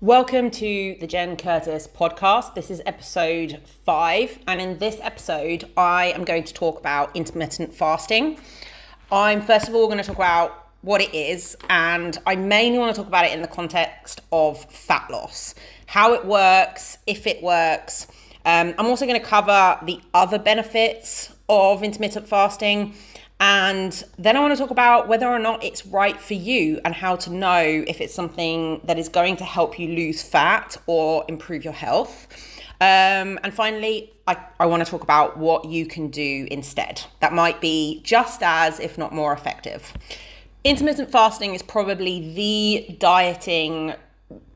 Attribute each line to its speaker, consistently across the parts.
Speaker 1: Welcome to the Jen Curtis podcast. This is episode 5, and in this episode, I am going to talk about intermittent fasting. I'm first of all going to talk about what it is, and I mainly want to talk about it in the context of fat loss, how it works, if it works. I'm also going to cover the other benefits of intermittent fasting. And then I want to talk about whether or not it's right for you and how to know if it's something that is going to help you lose fat or improve your health. And finally, I want to talk about what you can do instead that might be just as, if not more effective. Intermittent fasting is probably the dieting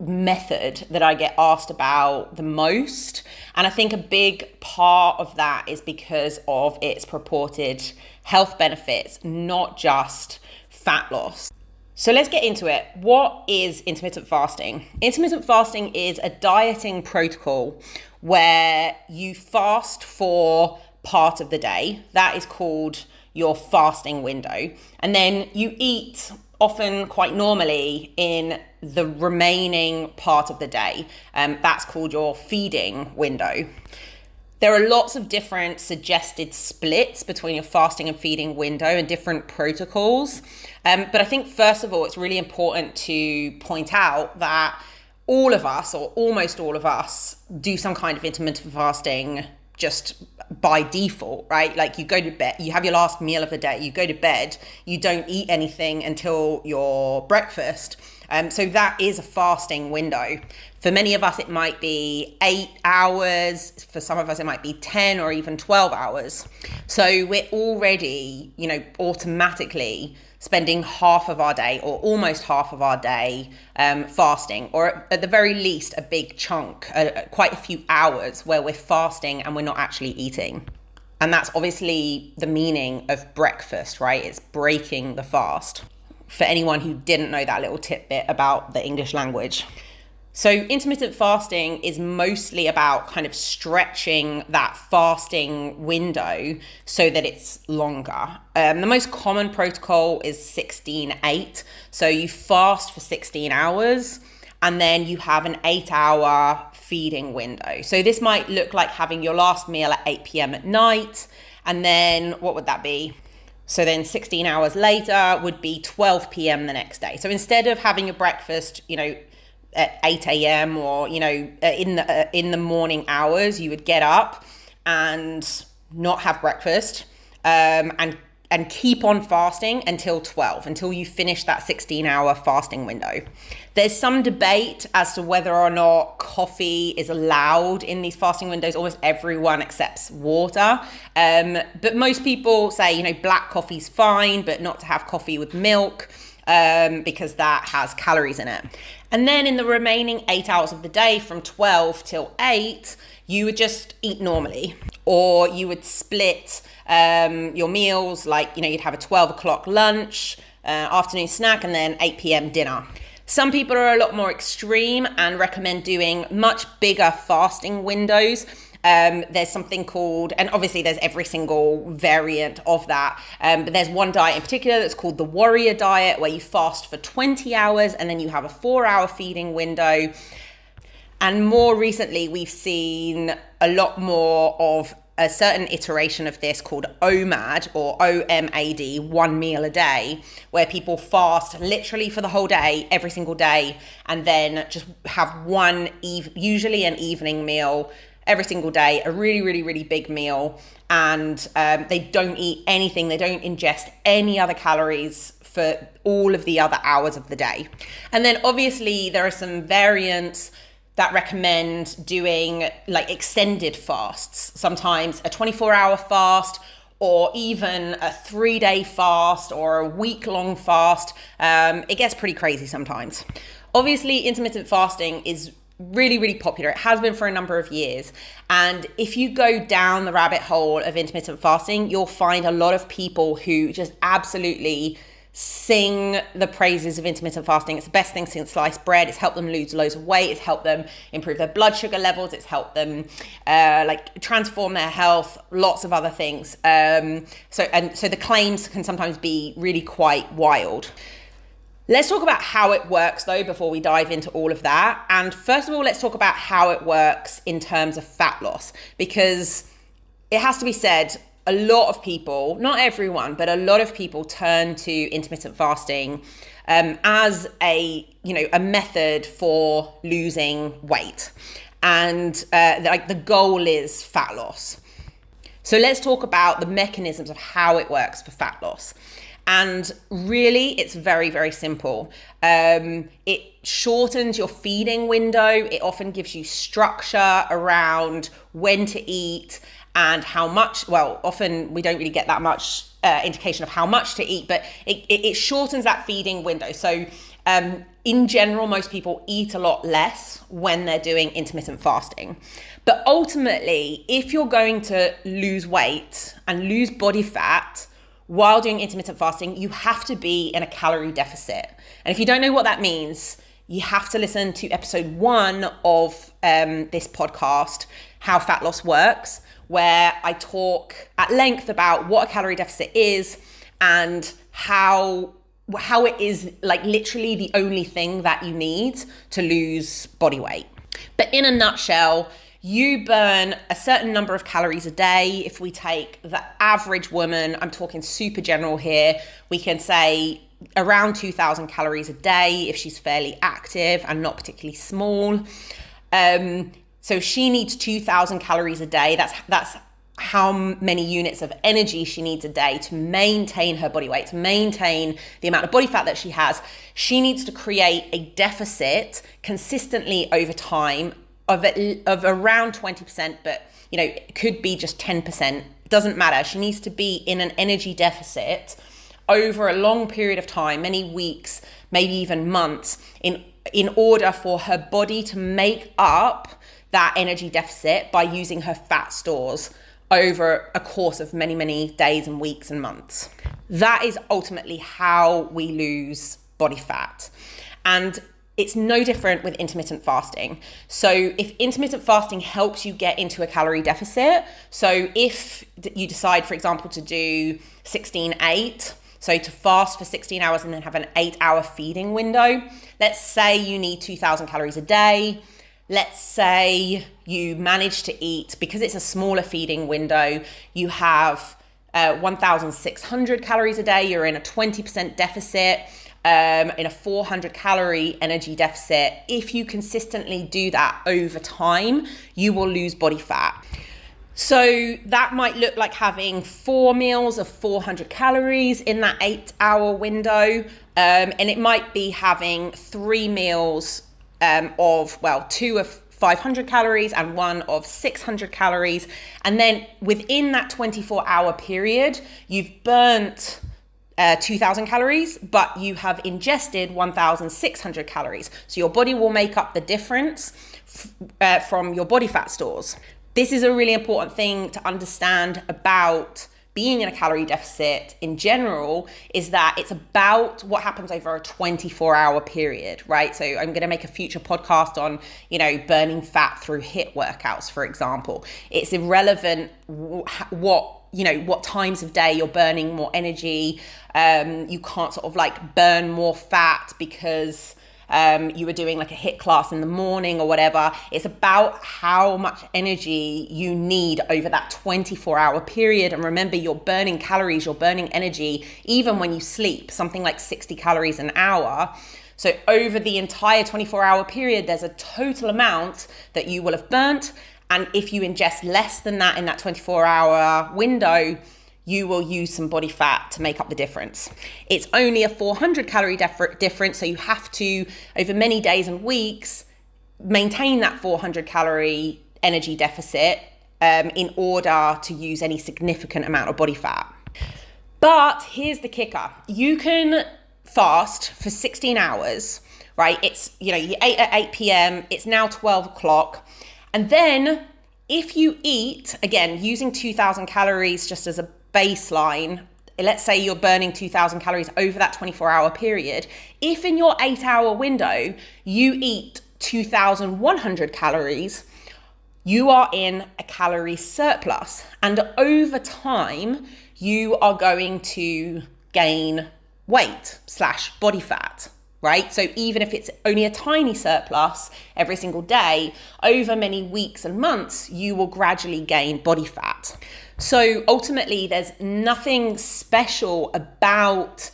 Speaker 1: method that I get asked about the most. And I think a big part of that is because of its purported health benefits, not just fat loss. So let's get into it. What is intermittent fasting? Intermittent fasting is a dieting protocol where you fast for part of the day. That is called your fasting window. And then you eat often quite normally in the remaining part of the day. That's called your feeding window. There are lots of different suggested splits between your fasting and feeding window and different protocols. But I think first of all, it's really important to point out that all of us, or almost all of us, do some kind of intermittent fasting just by default, right? Like you go to bed, you have your last meal of the day, you go to bed, you don't eat anything until your breakfast. So that is a fasting window. For many of us, it might be 8 hours. For some of us, it might be 10 or even 12 hours. So we're already, automatically spending half of our day or almost half of our day fasting, or at the very least, a big chunk, quite a few hours where we're fasting and we're not actually eating. And that's obviously the meaning of breakfast, right? It's breaking the fast. For anyone who didn't know that little tidbit about the English language. So intermittent fasting is mostly about kind of stretching that fasting window so that it's longer. The most common protocol is 16-8. So you fast for 16 hours and then you have an 8-hour feeding window. So this might look like having your last meal at 8 p.m. at night. And then what would that be? So then 16 hours later would be 12 p.m. the next day. So instead of having your breakfast, at 8 a.m. or, in the morning hours, you would get up and not have breakfast and keep on fasting until 12, until you finish that 16-hour fasting window. There's some debate as to whether or not coffee is allowed in these fasting windows. Almost everyone accepts water. But most people say, black coffee's fine, but not to have coffee with milk because that has calories in it. And then in the remaining 8 hours of the day from 12 till 8, you would just eat normally, or you would split your meals, like, you'd have a 12 o'clock lunch, afternoon snack, and then 8 p.m. dinner. Some people are a lot more extreme and recommend doing much bigger fasting windows. There's something called, and obviously there's every single variant of that, but there's one diet in particular that's called the warrior diet, where you fast for 20 hours and then you have a 4-hour feeding window. And more recently, we've seen a lot more of a certain iteration of this called OMAD, or OMAD, 1 meal a day, where people fast literally for the whole day, every single day, and then just have usually an evening meal every single day, a really, really, really big meal. And they don't eat anything. They don't ingest any other calories for all of the other hours of the day. And then obviously there are some variants that recommend doing like extended fasts, sometimes a 24-hour fast, or even a 3-day fast or a week-long fast. It gets pretty crazy sometimes. Obviously, intermittent fasting is really, really popular. It has been for a number of years. And if you go down the rabbit hole of intermittent fasting, you'll find a lot of people who just absolutely sing the praises of intermittent fasting. It's the best thing since sliced bread. It's helped them lose loads of weight. It's helped them improve their blood sugar levels. It's helped them transform their health, lots of other things. So the claims can sometimes be really quite wild. Let's talk about how it works though before we dive into all of that. And first of all, let's talk about how it works in terms of fat loss, because it has to be said, a lot of people, not everyone, but a lot of people turn to intermittent fasting as a method for losing weight. And like the goal is fat loss. So let's talk about the mechanisms of how it works for fat loss. And really, it's very, very simple. It shortens your feeding window. It often gives you structure around when to eat and how much. Well, often we don't really get that much indication of how much to eat, but it shortens that feeding window. So in general, most people eat a lot less when they're doing intermittent fasting. But ultimately, if you're going to lose weight and lose body fat while doing intermittent fasting, you have to be in a calorie deficit. And if you don't know what that means, you have to listen to episode 1 of this podcast, How Fat Loss Works, where I talk at length about what a calorie deficit is and how it is like literally the only thing that you need to lose body weight. But in a nutshell, you burn a certain number of calories a day. If we take the average woman, I'm talking super general here, we can say around 2,000 calories a day if she's fairly active and not particularly small. So she needs 2,000 calories a day. That's how many units of energy she needs a day to maintain her body weight, to maintain the amount of body fat that she has. She needs to create a deficit consistently over time of around 20%, but it could be just 10%. It doesn't matter. She needs to be in an energy deficit over a long period of time, many weeks, maybe even months, in order for her body to make up that energy deficit by using her fat stores over a course of many, many days and weeks and months. That is ultimately how we lose body fat. And it's no different with intermittent fasting. So if intermittent fasting helps you get into a calorie deficit, so if you decide, for example, to do 16-8, so to fast for 16 hours and then have an 8-hour feeding window, let's say you need 2,000 calories a day. Let's say you manage to eat, because it's a smaller feeding window, you have 1,600 calories a day, you're in a 20% deficit, in a 400 calorie energy deficit. If you consistently do that over time, you will lose body fat. So that might look like having 4 meals of 400 calories in that 8-hour window. And it might be having 3 meals of 2 of 500 calories and 1 of 600 calories. And then within that 24-hour period, you've burnt 2,000 calories, but you have ingested 1,600 calories. So your body will make up the difference from your body fat stores. This is a really important thing to understand about being in a calorie deficit in general, is that it's about what happens over a 24-hour period, right? So I'm going to make a future podcast on, burning fat through HIIT workouts, for example. It's irrelevant what times of day you're burning more energy. You can't sort of burn more fat because you were doing like a HIIT class in the morning or whatever. It's about how much energy you need over that 24-hour period. And remember, you're burning calories, you're burning energy, even when you sleep, something like 60 calories an hour. So over the entire 24-hour period, there's a total amount that you will have burnt. And if you ingest less than that in that 24-hour window, you will use some body fat to make up the difference. It's only a 400 calorie difference, so you have to, over many days and weeks, maintain that 400 calorie energy deficit in order to use any significant amount of body fat. But here's the kicker. You can fast for 16 hours, right? It's, you ate at 8 p.m., it's now 12 o'clock. And then if you eat, again, using 2,000 calories just as a baseline, let's say you're burning 2,000 calories over that 24-hour period. If in your 8-hour window you eat 2,100 calories, you are in a calorie surplus. And over time, you are going to gain weight / body fat, right? So even if it's only a tiny surplus every single day, over many weeks and months, you will gradually gain body fat. So ultimately, there's nothing special about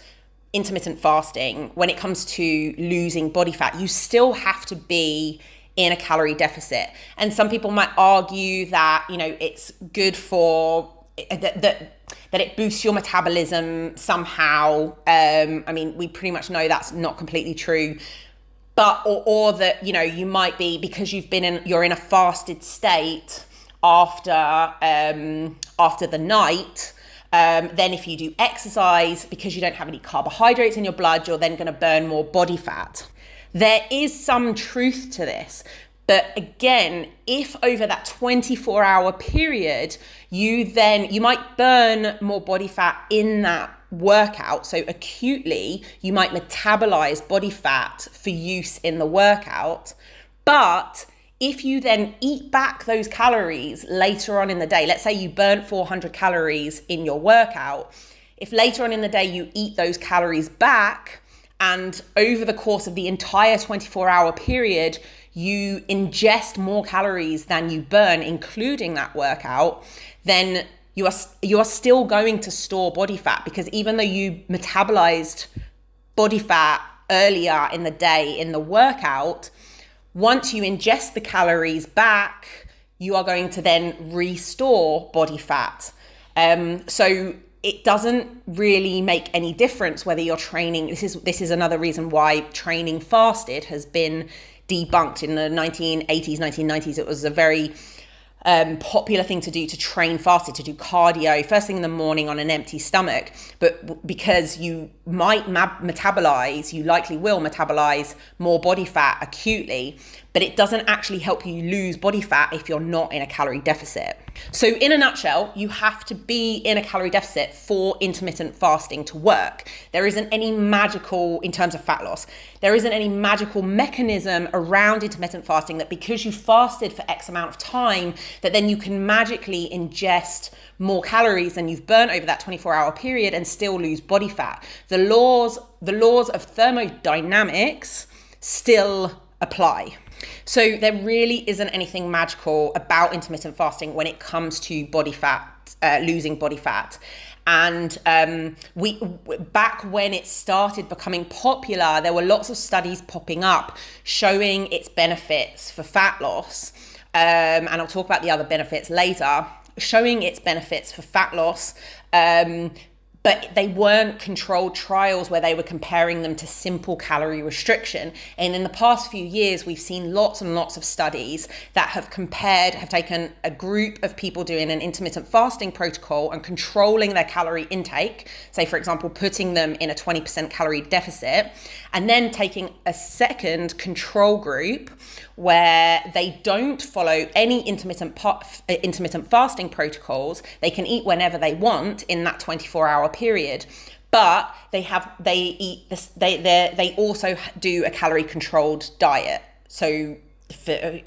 Speaker 1: intermittent fasting when it comes to losing body fat. You still have to be in a calorie deficit. And some people might argue that, it's good for that it boosts your metabolism somehow. We pretty much know that's not completely true. But or that, you might be, because you're in a fasted state after the night. Then if you do exercise, because you don't have any carbohydrates in your blood, you're then going to burn more body fat. There is some truth to this. But again, if over that 24-hour period, you might burn more body fat in that workout. So acutely, you might metabolize body fat for use in the workout. But if you then eat back those calories later on in the day, let's say you burnt 400 calories in your workout, if later on in the day you eat those calories back, and over the course of the entire 24-hour period, you ingest more calories than you burn, including that workout, then you are still going to store body fat, because even though you metabolized body fat earlier in the day in the workout, once you ingest the calories back, you are going to then restore body fat. So it doesn't really make any difference whether you're training. This is another reason why training fasted has been debunked. In the 1980s, 1990s, it was a very popular thing to do, to train fasted, to do cardio first thing in the morning on an empty stomach. But because you might you likely will metabolize more body fat acutely, but it doesn't actually help you lose body fat if you're not in a calorie deficit. So in a nutshell, you have to be in a calorie deficit for intermittent fasting to work. There isn't any magical, in terms of fat loss, there isn't any magical mechanism around intermittent fasting that because you fasted for X amount of time, that then you can magically ingest more calories than you've burnt over that 24-hour period and still lose body fat. The laws of thermodynamics still apply. So there really isn't anything magical about intermittent fasting when it comes to body fat, losing body fat. And back when it started becoming popular, there were lots of studies popping up showing its benefits for fat loss. And I'll talk about the other benefits later, showing its benefits for fat loss. But they weren't controlled trials where they were comparing them to simple calorie restriction. And in the past few years, we've seen lots and lots of studies that have taken a group of people doing an intermittent fasting protocol and controlling their calorie intake, say, for example, putting them in a 20% calorie deficit, and then taking a second control group where they don't follow any intermittent fasting protocols. They can eat whenever they want in that 24-hour period, but they also do a calorie controlled diet. So for,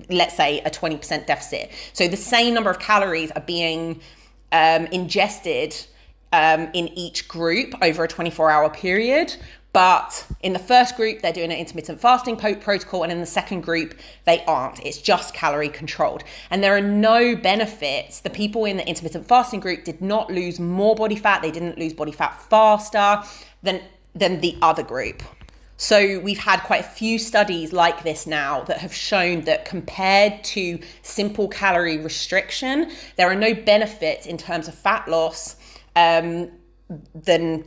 Speaker 1: let's say a 20% deficit. So the same number of calories are being ingested in each group over a 24-hour period. But in the first group, they're doing an intermittent fasting protocol, and in the second group, they aren't. It's just calorie controlled. And there are no benefits. The people in the intermittent fasting group did not lose more body fat. They didn't lose body fat faster than the other group. So we've had quite a few studies like this now that have shown that compared to simple calorie restriction, there are no benefits in terms of fat loss than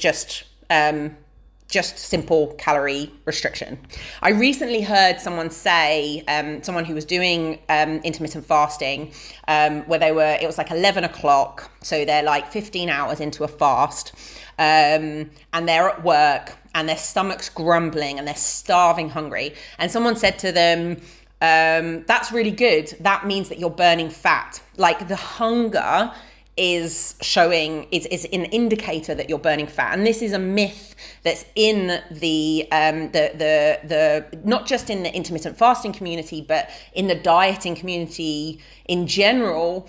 Speaker 1: just simple calorie restriction. I recently heard someone say, someone who was doing intermittent fasting, where it was like 11 o'clock. So they're like 15 hours into a fast, and they're at work and their stomach's grumbling and they're starving hungry. And someone said to them, that's really good. That means that you're burning fat. Like the hunger is an indicator that you're burning fat. And this is a myth that's in the not just in the intermittent fasting community, but in the dieting community in general,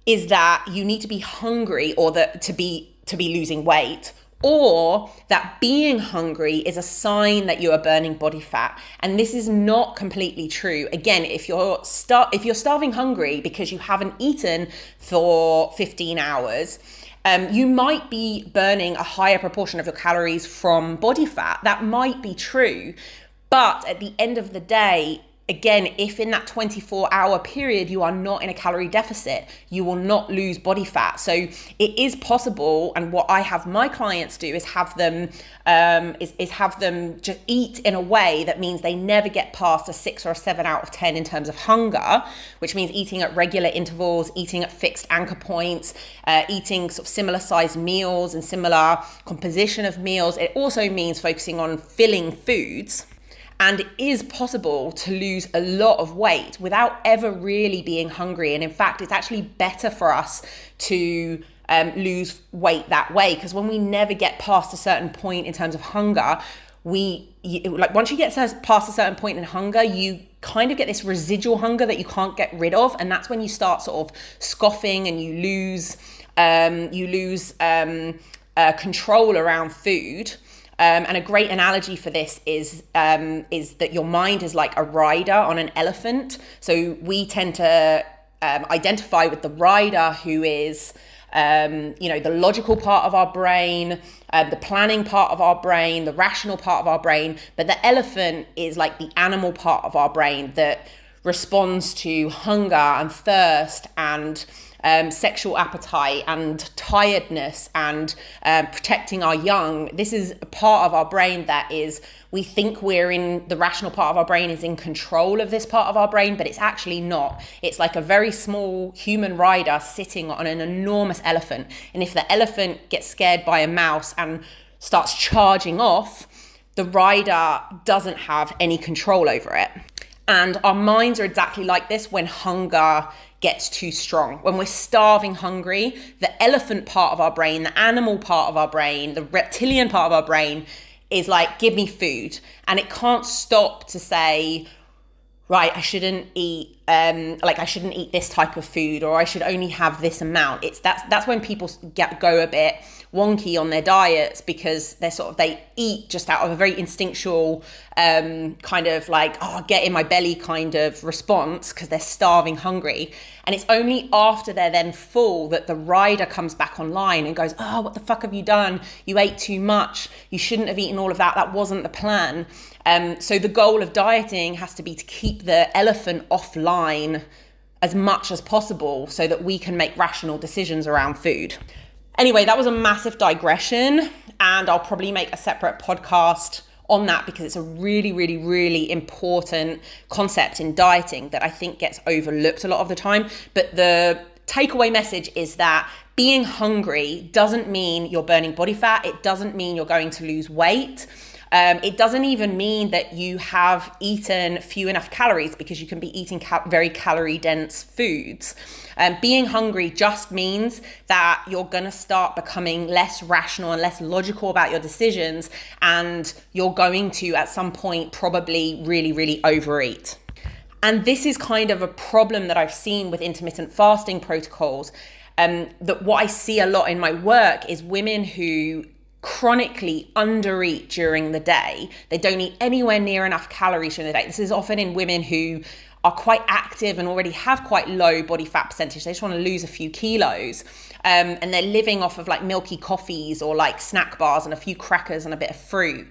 Speaker 1: is that you need to be hungry or to be losing weight, or that being hungry is a sign that you are burning body fat. And this is not completely true. Again, if you're starving hungry because you haven't eaten for 15 hours, you might be burning a higher proportion of your calories from body fat. That might be true. But at the end of the day, again, if in that 24-hour period you are not in a calorie deficit, you will not lose body fat. So it is possible, and what I have my clients do is have them just eat in a way that means they never get past a 6 or a 7 out of 10 in terms of hunger, which means eating at regular intervals, eating at fixed anchor points, eating sort of similar sized meals and similar composition of meals. It also means focusing on filling foods. And it is possible to lose a lot of weight without ever really being hungry. And in fact, it's actually better for us to lose weight that way, because when we never get past a certain point in terms of hunger, once you get past a certain point in hunger, you kind of get this residual hunger that you can't get rid of. And that's when you start sort of scoffing and you lose control around food. And a great analogy for this is that your mind is like a rider on an elephant. So we tend to identify with the rider, who is the logical part of our brain, the planning part of our brain, the rational part of our brain. But the elephant is like the animal part of our brain that responds to hunger and thirst and sexual appetite and tiredness and protecting our young. This is a part of our brain that is, we think the rational part of our brain is in control of this part of our brain, but it's actually not. It's like a very small human rider sitting on an enormous elephant. And if the elephant gets scared by a mouse and starts charging off, the rider doesn't have any control over it. And our minds are exactly like this when hunger gets too strong. When we're starving hungry, the elephant part of our brain, the animal part of our brain, the reptilian part of our brain is like, give me food. And it can't stop to say, right, I shouldn't eat this type of food, or I should only have this amount. That's when people go a bit wonky on their diets, because they eat just out of a very instinctual kind of like, get in my belly kind of response, because they're starving hungry. And it's only after they're then full that the rider comes back online and goes, what the fuck have you done? You ate too much. You shouldn't have eaten all of that. That wasn't the plan. So the goal of dieting has to be to keep the elephant offline as much as possible so that we can make rational decisions around food. Anyway, that was a massive digression, and I'll probably make a separate podcast on that, because it's a really, really, really important concept in dieting that I think gets overlooked a lot of the time. But the takeaway message is that being hungry doesn't mean you're burning body fat. It doesn't mean you're going to lose weight. It doesn't even mean that you have eaten few enough calories, because you can be eating very calorie dense foods. Being hungry just means that you're going to start becoming less rational and less logical about your decisions, and you're going to at some point probably really, really overeat. And this is kind of a problem that I've seen with intermittent fasting protocols. That what I see a lot in my work is women who chronically undereat during the day. They don't eat anywhere near enough calories during the day. This is often in women who are quite active and already have quite low body fat percentage. They just want to lose a few kilos. And they're living off of like milky coffees or like snack bars and a few crackers and a bit of fruit.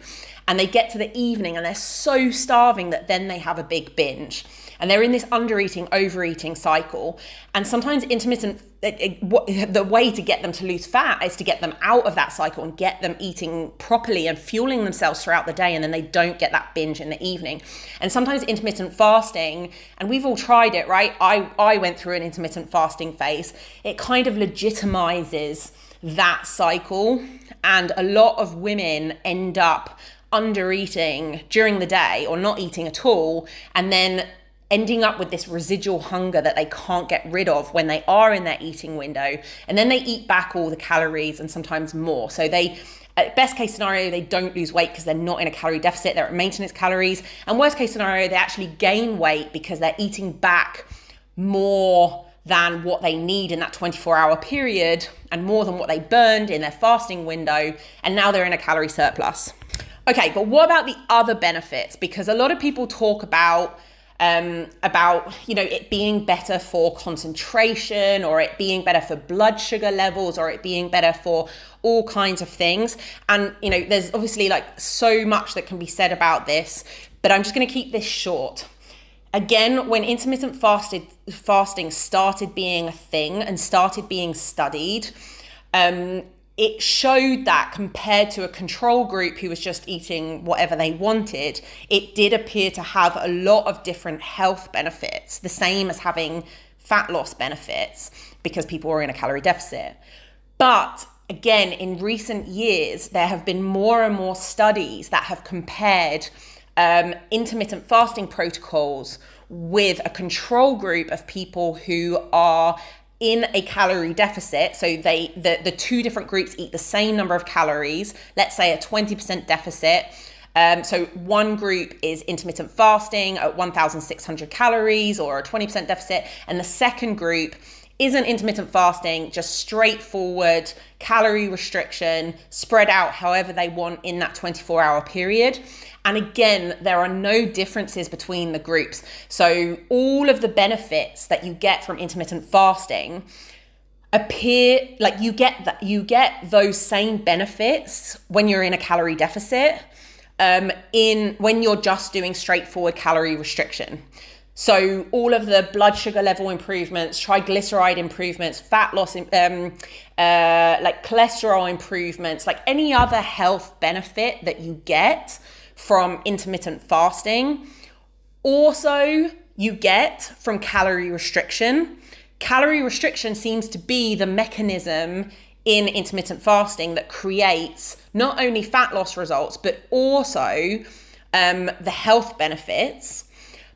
Speaker 1: And they get to the evening and they're so starving that then they have a big binge. And they're in this undereating, overeating cycle. And sometimes the way to get them to lose fat is to get them out of that cycle and get them eating properly and fueling themselves throughout the day. And then they don't get that binge in the evening. And sometimes intermittent fasting, and we've all tried it, right? I went through an intermittent fasting phase. It kind of legitimizes that cycle. And a lot of women end up undereating during the day or not eating at all, and then ending up with this residual hunger that they can't get rid of when they are in their eating window. And then they eat back all the calories and sometimes more. So they, at best case scenario, they don't lose weight because they're not in a calorie deficit, they're at maintenance calories. And worst case scenario, they actually gain weight because they're eating back more than what they need in that 24-hour period and more than what they burned in their fasting window, and now they're in a calorie surplus. Okay, but what about the other benefits? Because a lot of people talk about it being better for concentration, or it being better for blood sugar levels, or it being better for all kinds of things. And there's obviously so much that can be said about this, but I'm just going to keep this short. Again, when intermittent fasting started being a thing and started being studied, it showed that compared to a control group who was just eating whatever they wanted, it did appear to have a lot of different health benefits, the same as having fat loss benefits, because people were in a calorie deficit. But again, in recent years, there have been more and more studies that have compared intermittent fasting protocols with a control group of people who are in a calorie deficit. So the two different groups eat the same number of calories, let's say a 20% deficit. So one group is intermittent fasting at 1,600 calories or a 20% deficit, and the second group isn't intermittent fasting, just straightforward calorie restriction, spread out however they want in that 24-hour period. And again, there are no differences between the groups. So all of the benefits that you get from intermittent fasting appear like you get those same benefits when you're in a calorie deficit, when you're just doing straightforward calorie restriction. So all of the blood sugar level improvements, triglyceride improvements, fat loss, cholesterol improvements, like any other health benefit that you get from intermittent fasting, also you get from calorie restriction. Calorie restriction seems to be the mechanism in intermittent fasting that creates not only fat loss results, but also the health benefits.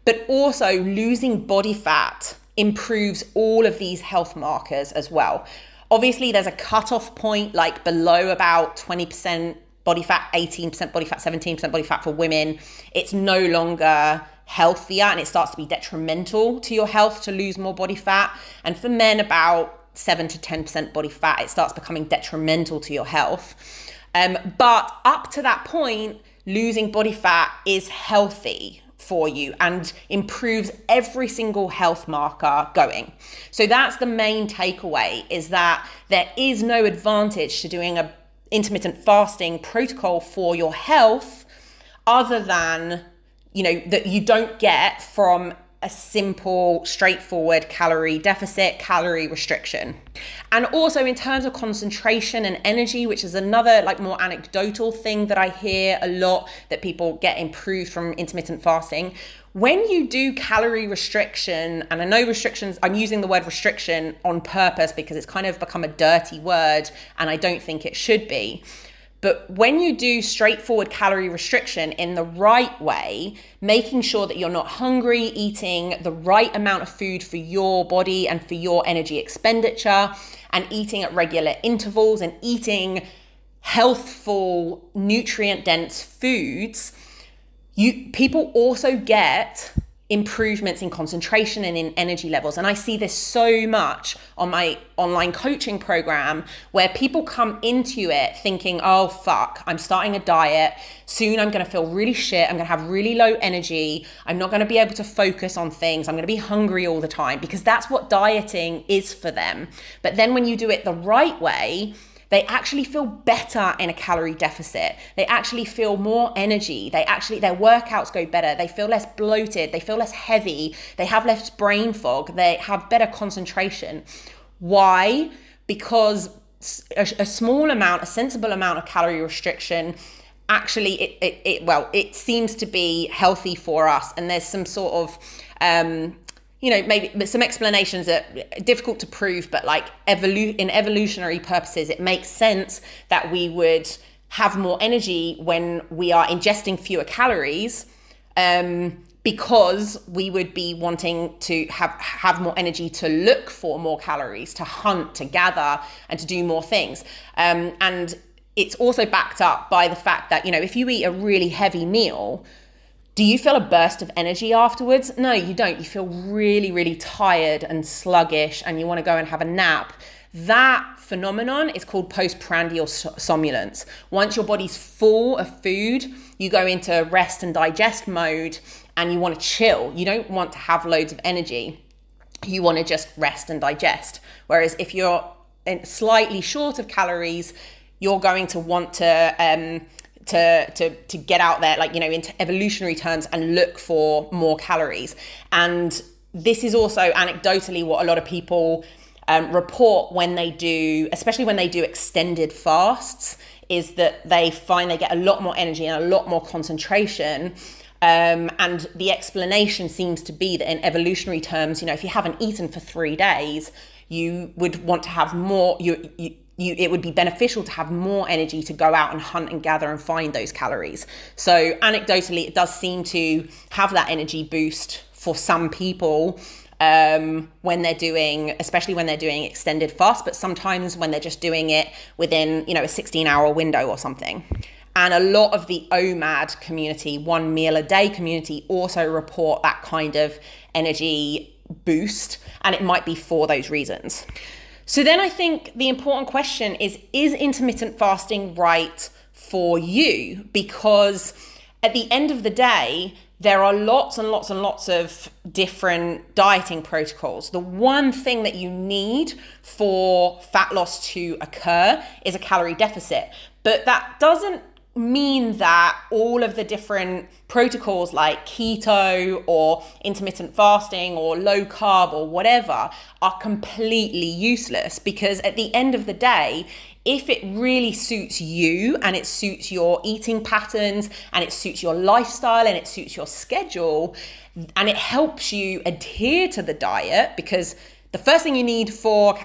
Speaker 1: But also losing body fat improves all of these health markers as well. Obviously, there's a cutoff point, like below about 20% body fat, 18% body fat, 17% body fat for women. It's no longer healthier and it starts to be detrimental to your health to lose more body fat. And for men, about 7 to 10% body fat, it starts becoming detrimental to your health. But up to that point, losing body fat is healthy for you and improves every single health marker going. So that's the main takeaway, is that there is no advantage to doing a intermittent fasting protocol for your health other than, that you don't get from a simple, straightforward calorie deficit, calorie restriction. And also in terms of concentration and energy, which is another more anecdotal thing that I hear a lot, that people get improved from intermittent fasting. When you do calorie restriction, and I know restrictions, I'm using the word restriction on purpose because it's kind of become a dirty word and I don't think it should be. But when you do straightforward calorie restriction in the right way, making sure that you're not hungry, eating the right amount of food for your body and for your energy expenditure, and eating at regular intervals and eating healthful, nutrient-dense foods, people also get improvements in concentration and in energy levels. And I see this so much on my online coaching program, where people come into it thinking, oh, fuck, I'm starting a diet. Soon I'm going to feel really shit. I'm going to have really low energy. I'm not going to be able to focus on things. I'm going to be hungry all the time, because that's what dieting is for them. But then when you do it the right way, they actually feel better in a calorie deficit. They actually feel more energy. Their workouts go better. They feel less bloated. They feel less heavy. They have less brain fog. They have better concentration. Why? Because a small amount, a sensible amount of calorie restriction, actually, it seems to be healthy for us. And there's some sort of, maybe some explanations that are difficult to prove, but in evolutionary purposes, it makes sense that we would have more energy when we are ingesting fewer calories, because we would be wanting to have more energy to look for more calories, to hunt, to gather, and to do more things. And it's also backed up by the fact that, if you eat a really heavy meal, Do you feel a burst of energy afterwards? No, you don't. You feel really, really tired and sluggish and you want to go and have a nap. That phenomenon is called postprandial somnolence. Once your body's full of food, you go into rest and digest mode and you want to chill. You don't want to have loads of energy. You want to just rest and digest. Whereas if you're slightly short of calories, you're going to want to get out there, like, into evolutionary terms, and look for more calories. And this is also anecdotally what a lot of people report when they do, especially when they do extended fasts, is that they find they get a lot more energy and a lot more concentration. And the explanation seems to be that in evolutionary terms, if you haven't eaten for 3 days, you would want to have more, it would be beneficial to have more energy to go out and hunt and gather and find those calories. So anecdotally, it does seem to have that energy boost for some people when they're doing, especially when they're doing extended fast, but sometimes when they're just doing it within, a 16-hour window or something. And a lot of the OMAD community, 1 meal a day community, also report that kind of energy boost, and it might be for those reasons. So then I think the important question is intermittent fasting right for you? Because at the end of the day, there are lots and lots and lots of different dieting protocols. The one thing that you need for fat loss to occur is a calorie deficit. But that doesn't mean that all of the different protocols like keto or intermittent fasting or low carb or whatever are completely useless, because at the end of the day, if it really suits you and it suits your eating patterns and it suits your lifestyle and it suits your schedule and it helps you adhere to the diet, because the first thing you need for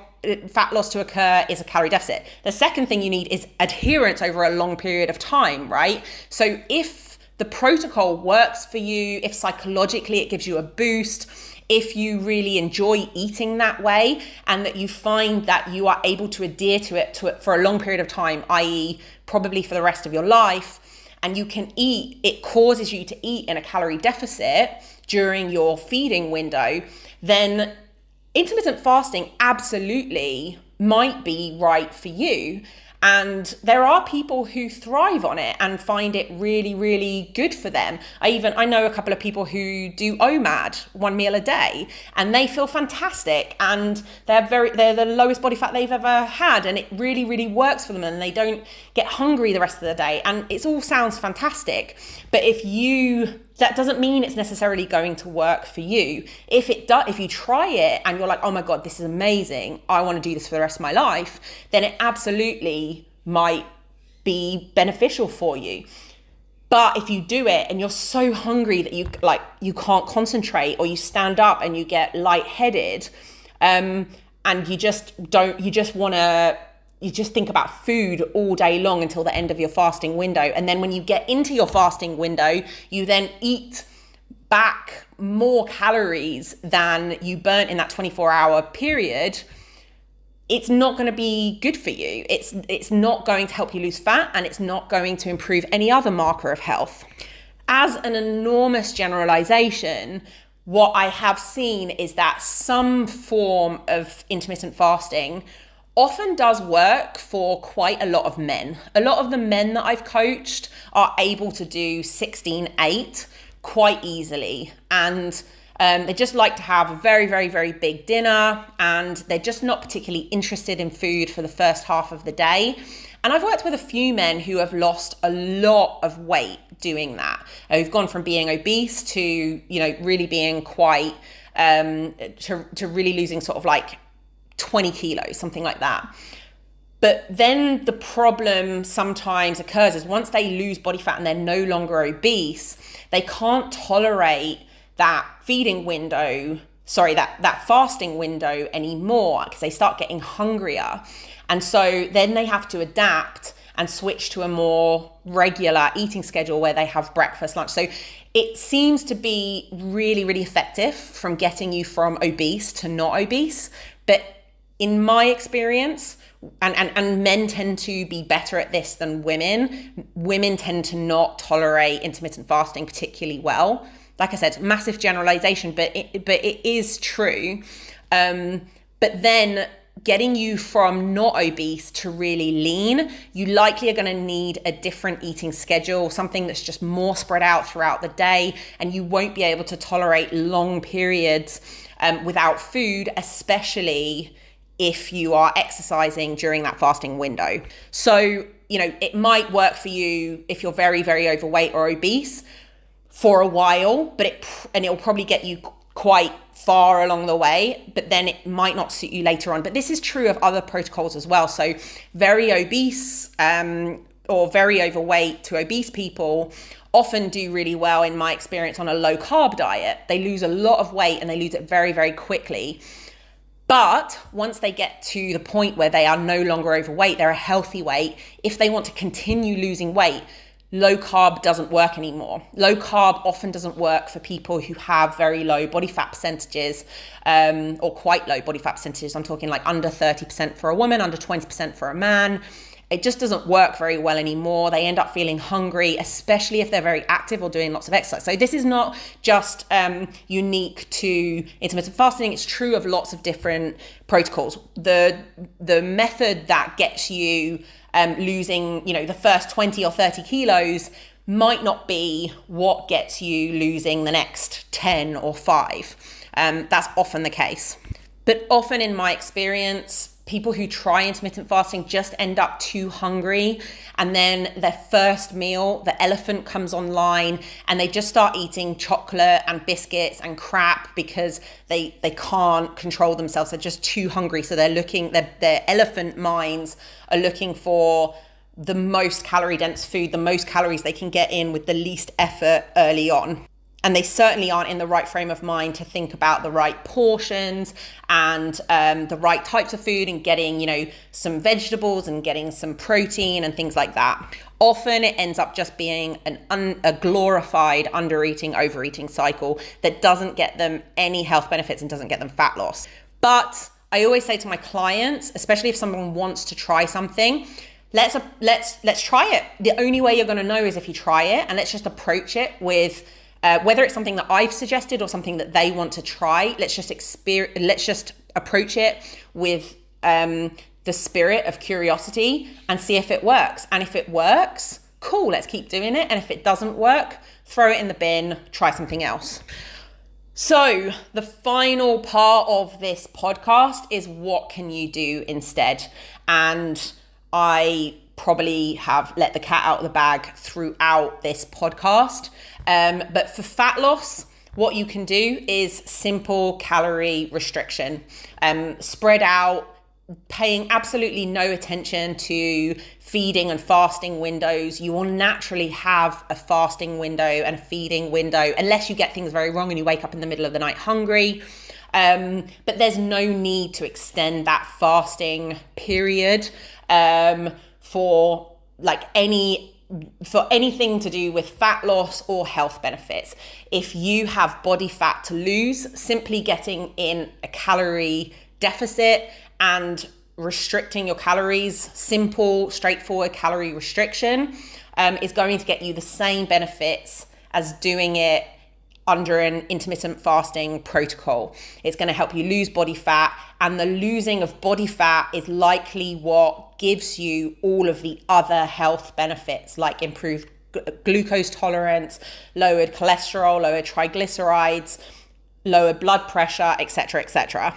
Speaker 1: fat loss to occur is a calorie deficit. The second thing you need is adherence over a long period of time, right? So if the protocol works for you, if psychologically it gives you a boost, if you really enjoy eating that way and that you find that you are able to adhere to it for a long period of time, i.e. probably for the rest of your life, and you can eat, it causes you to eat in a calorie deficit during your feeding window, then intermittent fasting absolutely might be right for you. And there are people who thrive on it and find it really, really good for them. I know a couple of people who do OMAD, 1 meal a day, and they feel fantastic, and they're the lowest body fat they've ever had, and it really, really works for them, and they don't get hungry the rest of the day, and it all sounds fantastic. But that doesn't mean it's necessarily going to work for you. If you try it and you're like, oh my God, this is amazing, I want to do this for the rest of my life, then it absolutely might be beneficial for you. But if you do it and you're so hungry that you can't concentrate, or you stand up and you get lightheaded, and you just think about food all day long until the end of your fasting window. And then when you get into your fasting window, you then eat back more calories than you burnt in that 24-hour period. It's not going to be good for you. It's not going to help you lose fat, and it's not going to improve any other marker of health. As an enormous generalization, what I have seen is that some form of intermittent fasting often does work for quite a lot of men. A lot of the men that I've coached are able to do 16-8 quite easily. And they just like to have a very, very, very big dinner, and they're just not particularly interested in food for the first half of the day. And I've worked with a few men who have lost a lot of weight doing that. Who've gone from being obese to, really being quite, to really losing sort of like 20 kilos, something like that. But then the problem sometimes occurs is once they lose body fat and they're no longer obese, they can't tolerate that fasting window anymore, because they start getting hungrier. And so then they have to adapt and switch to a more regular eating schedule where they have breakfast, lunch. So it seems to be really, really effective from getting you from obese to not obese. But in my experience, and men tend to be better at this than women tend to not tolerate intermittent fasting particularly well. Like I said, massive generalization, but it is true. But then getting you from not obese to really lean, you likely are going to need a different eating schedule, something that's just more spread out throughout the day, and you won't be able to tolerate long periods without food, especially if you are exercising during that fasting window. So, it might work for you if you're very, very overweight or obese for a while, it'll probably get you quite far along the way, but then it might not suit you later on. But this is true of other protocols as well. So very obese or very overweight to obese people often do really well, in my experience, on a low carb diet. They lose a lot of weight and they lose it very, very quickly. But once they get to the point where they are no longer overweight, they're a healthy weight, if they want to continue losing weight, low carb doesn't work anymore. Low carb often doesn't work for people who have very low body fat percentages, or quite low body fat percentages. I'm talking like under 30% for a woman, under 20% for a man. It just doesn't work very well anymore. They end up feeling hungry, especially if they're very active or doing lots of exercise. So this is not just unique to intermittent fasting. It's true of lots of different protocols. The method that gets you losing, the first 20 or 30 kilos might not be what gets you losing the next 10 or 5. That's often the case. But often in my experience, people who try intermittent fasting just end up too hungry, and then their first meal, the elephant comes online, and they just start eating chocolate and biscuits and crap because they can't control themselves. They're just too hungry. So they're looking, their elephant minds are looking for the most calorie dense food, the most calories they can get in with the least effort early on. And they certainly aren't in the right frame of mind to think about the right portions and the right types of food, and getting, some vegetables and getting some protein and things like that. Often it ends up just being a glorified undereating, overeating cycle that doesn't get them any health benefits and doesn't get them fat loss. But I always say to my clients, especially if someone wants to try something, let's try it. The only way you're going to know is if you try it, and let's just approach it with whether it's something that I've suggested or something that they want to try. Let's just approach it with the spirit of curiosity and see if it works. And if it works, cool, let's keep doing it. And if it doesn't work, throw it in the bin, try something else. So the final part of this podcast is, what can you do instead? And I probably have let the cat out of the bag throughout this podcast. But for fat loss, what you can do is simple calorie restriction. Spread out, paying absolutely no attention to feeding and fasting windows. You will naturally have a fasting window and a feeding window, unless you get things very wrong and you wake up in the middle of the night hungry. But there's no need to extend that fasting period for anything to do with fat loss or health benefits. If you have body fat to lose, simply getting in a calorie deficit and restricting your calories, simple, straightforward calorie restriction, is going to get you the same benefits as doing it under an intermittent fasting protocol. It's going to help you lose body fat, and the losing of body fat is likely what gives you all of the other health benefits, like improved glucose tolerance, lowered cholesterol, lowered triglycerides, lowered blood pressure, etc., etc.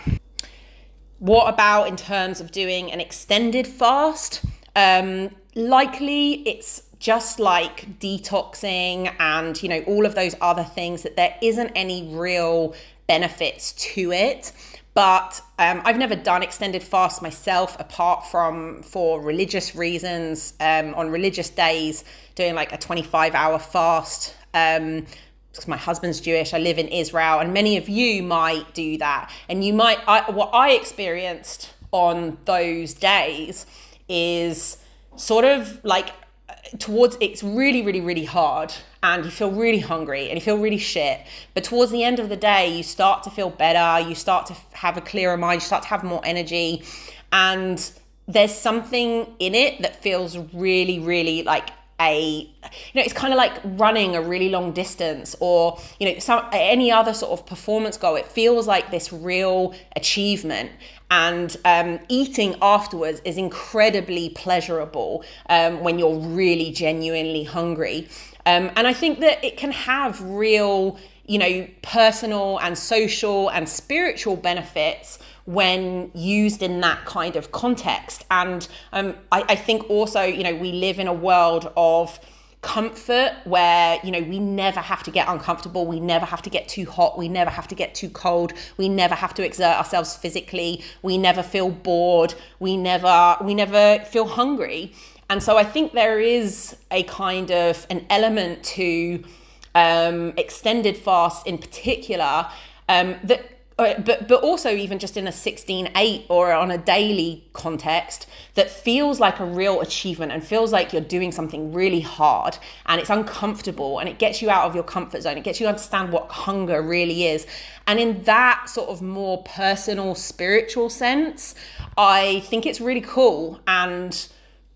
Speaker 1: What about in terms of doing an extended fast? Likely it's just like detoxing and, all of those other things, that there isn't any real benefits to it. But I've never done extended fast myself, apart from for religious reasons, on religious days, doing like a 25-hour fast. Because my husband's Jewish, I live in Israel, and many of you might do that. And you might, what I experienced on those days is sort of like it's really, really, really hard. and you feel really hungry and you feel really shit. But towards the end of the day, you start to feel better, you start to have a clearer mind, you start to have more energy, and there's something in it that feels really, really like it's kind of like running a really long distance, or any other sort of performance goal. It feels like this real achievement, and eating afterwards is incredibly pleasurable when you're really genuinely hungry, and I think that it can have real personal and social and spiritual benefits when used in that kind of context. And I think also, we live in a world of comfort where, we never have to get uncomfortable. We never have to get too hot. We never have to get too cold. We never have to exert ourselves physically. We never feel bored. We never feel hungry. And so I think there is a kind of an element to extended fast in particular, but also even just in a 16/8 or on a daily context, that feels like a real achievement and feels like you're doing something really hard, and it's uncomfortable, and it gets you out of your comfort zone. It gets you to understand what hunger really is. And in that sort of more personal, spiritual sense, I think it's really cool, and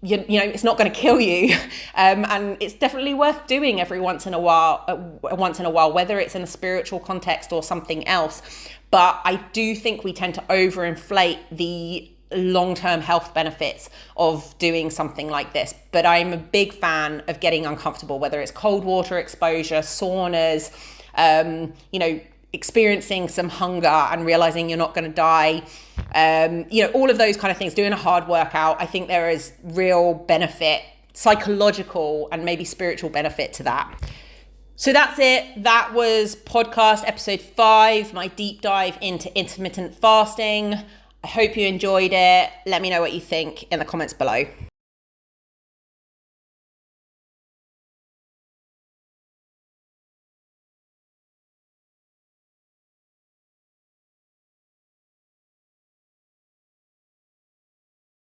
Speaker 1: it's not going to kill you, and it's definitely worth doing every once in a while, whether it's in a spiritual context or something else. But I do think we tend to overinflate the long-term health benefits of doing something like this. But I'm a big fan of getting uncomfortable, whether it's cold water exposure, saunas, experiencing some hunger and realizing you're not going to die, all of those kind of things, doing a hard workout. I think there is real benefit, psychological and maybe spiritual benefit to that. So that's it. That was podcast episode 5, my deep dive into intermittent fasting. I hope you enjoyed it. Let me know what you think in the comments below.